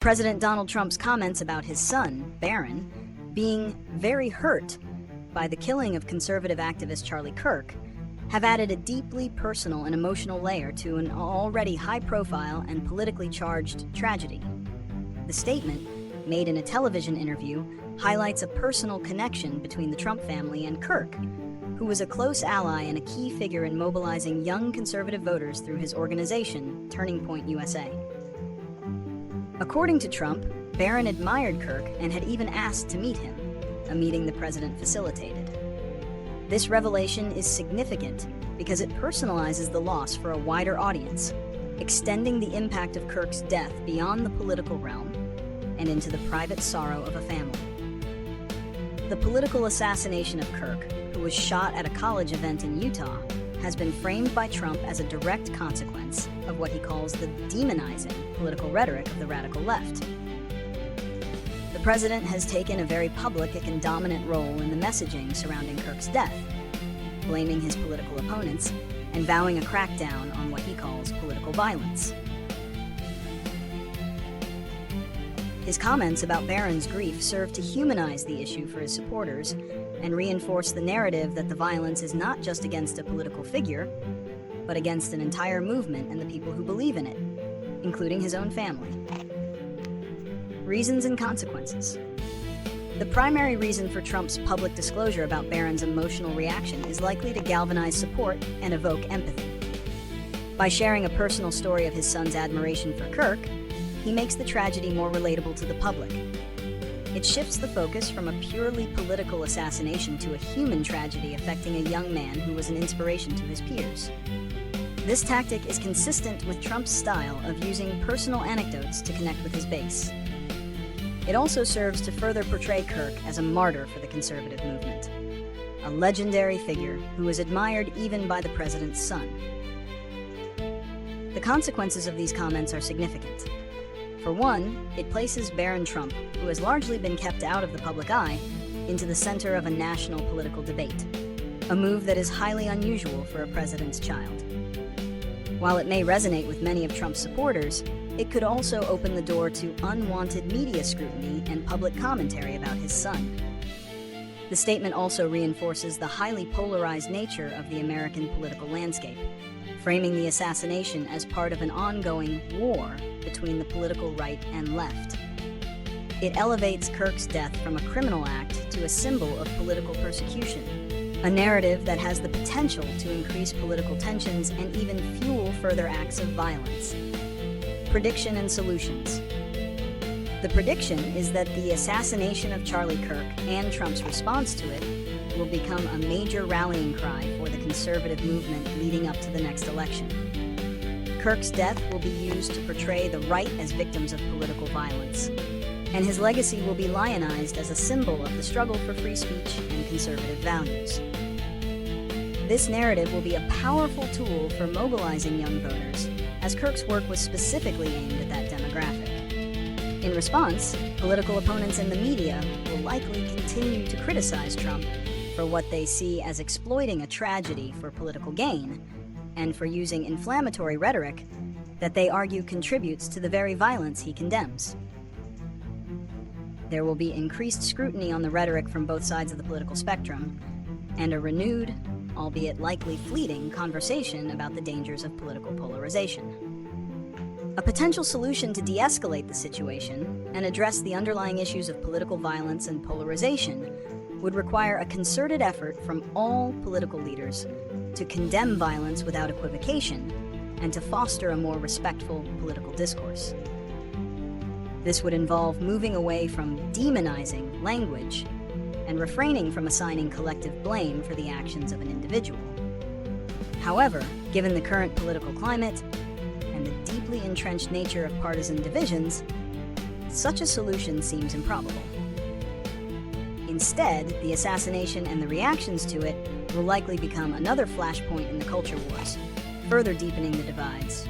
President Donald Trump's comments about his son, Barron, being very hurt by the killing of conservative activist Charlie Kirk have added a deeply personal and emotional layer to an already high-profile and politically charged tragedy. The statement, made in a television interview, highlights a personal connection between the Trump family and Kirk, who was a close ally and a key figure in mobilizing young conservative voters through his organization, Turning Point USA. According to Trump, Barron admired Kirk and had even asked to meet him, a meeting the president facilitated. This revelation is significant because it personalizes the loss for a wider audience, extending the impact of Kirk's death beyond the political realm and into the private sorrow of a family. The political assassination of Kirk, who was shot at a college event in Utah, has been framed by Trump as a direct consequence of what he calls the demonizing political rhetoric of the radical left. The president has taken a very public and dominant role in the messaging surrounding Kirk's death, blaming his political opponents and vowing a crackdown on what he calls political violence. His comments about Barron's grief serve to humanize the issue for his supporters and reinforce the narrative that the violence is not just against a political figure, but against an entire movement and the people who believe in it, including his own family. Reasons and consequences. The primary reason for Trump's public disclosure about Barron's emotional reaction is likely to galvanize support and evoke empathy. By sharing a personal story of his son's admiration for Kirk, he makes the tragedy more relatable to the public. It shifts the focus from a purely political assassination to a human tragedy affecting a young man who was an inspiration to his peers. This tactic is consistent with Trump's style of using personal anecdotes to connect with his base. It also serves to further portray Kirk as a martyr for the conservative movement, a legendary figure who was admired even by the president's son. The consequences of these comments are significant. For one, it places Barron Trump, who has largely been kept out of the public eye, into the center of a national political debate, a move that is highly unusual for a president's child. While it may resonate with many of Trump's supporters, it could also open the door to unwanted media scrutiny and public commentary about his son. The statement also reinforces the highly polarized nature of the American political landscape, framing the assassination as part of an ongoing war between the political right and left. It elevates Kirk's death from a criminal act to a symbol of political persecution, a narrative that has the potential to increase political tensions and even fuel further acts of violence. Prediction and solutions. The prediction is that the assassination of Charlie Kirk and Trump's response to it will become a major rallying cry for the conservative movement leading up to the next election. Kirk's death will be used to portray the right as victims of political violence, and his legacy will be lionized as a symbol of the struggle for free speech and conservative values. This narrative will be a powerful tool for mobilizing young voters, as Kirk's work was specifically aimed at that demographic. In response, political opponents in the media will likely continue to criticize Trump for what they see as exploiting a tragedy for political gain, and for using inflammatory rhetoric that they argue contributes to the very violence he condemns. There will be increased scrutiny on the rhetoric from both sides of the political spectrum, and a renewed, albeit likely fleeting, conversation about the dangers of political polarization. A potential solution to de-escalate the situation and address the underlying issues of political violence and polarization would require a concerted effort from all political leaders to condemn violence without equivocation and to foster a more respectful political discourse. This would involve moving away from demonizing language and refraining from assigning collective blame for the actions of an individual. However, given the current political climate and the deeply entrenched nature of partisan divisions, such a solution seems improbable. Instead, the assassination and the reactions to it will likely become another flashpoint in the culture wars, further deepening the divides